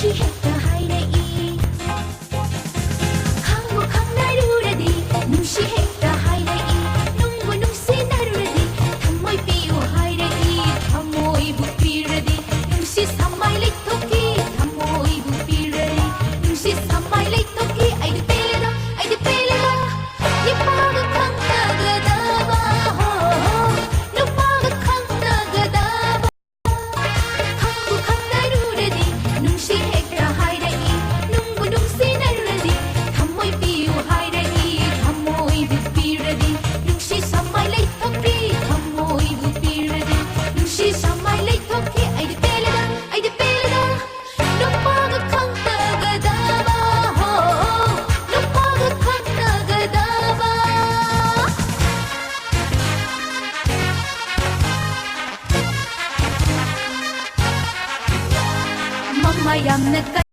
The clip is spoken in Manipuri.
ꯅꯨꯡꯁꯤ ꯍꯦꯛꯇ ꯍꯥꯏꯔꯛꯏ ꯈꯪꯕꯨ ꯈꯪꯅꯔꯨꯔꯗꯤ ꯅꯨꯡꯁꯤ ꯍꯦꯛꯇ ꯍꯥꯏꯔꯛꯏ ꯅꯨꯡꯕꯨ ꯅꯨꯡꯁꯤꯅꯔꯨꯔꯗꯤ ꯊꯝꯃꯣꯏ ꯄꯤꯌꯨ ꯍꯥꯏꯔꯛꯏ ꯊꯝꯃꯣꯏꯕꯨ ꯄꯤꯔꯗꯤ ꯅꯨꯡꯁꯤ ꯁꯝꯃꯥꯏ ꯂꯩꯊꯣꯛꯈꯤ ꯊꯝꯃꯣꯏꯕꯨ ꯄꯤꯔꯗꯤ ꯅꯨꯡꯁꯤ ꯁꯝꯃꯥꯏ ꯂꯩꯊꯣꯛꯈꯤ ꯑꯩꯗꯤ ꯄꯦꯜꯂꯦꯗ ꯅꯨꯄꯥꯒ ꯈꯪꯅꯒꯗꯕ ꯅꯨꯄꯥꯒ ꯈꯪꯅꯒꯗꯕ ꯈꯪꯕꯨ ꯈꯪꯅꯔꯨꯔꯗꯤ ꯅꯨꯡꯁꯤ ꯍꯦꯛꯇ ꯍꯥꯏꯔꯛꯏ ꯅꯨꯡꯕꯨ ꯅꯨꯡꯁꯤꯅꯔꯨꯔꯗꯤ ꯊꯝꯃꯣꯏ ꯄꯤꯌꯨ ꯍꯥꯏꯔꯛꯏ ꯊꯝꯃꯣꯏꯕꯨ ꯄꯤꯔꯗꯤ ꯅꯨꯡꯁꯤ ꯁꯝꯃꯥꯏ ꯂꯩꯊꯣꯛꯈꯤ ꯊꯝꯃꯣꯏꯕు ꯄꯤꯔꯗꯤ ꯅꯨꯡꯁꯤ ꯁꯝꯃꯥꯏ ꯂꯩꯊꯣꯛꯈꯤ ꯑꯩꯗꯤ ꯄꯦꯜꯂꯦꯗ ꯅꯨꯄꯥꯒ ꯈꯪꯅꯒꯗꯕ ꯅꯨꯄꯥꯒ ꯈꯪꯅꯒꯗꯕ ꯃꯃꯥ ꯌꯥꯝꯅ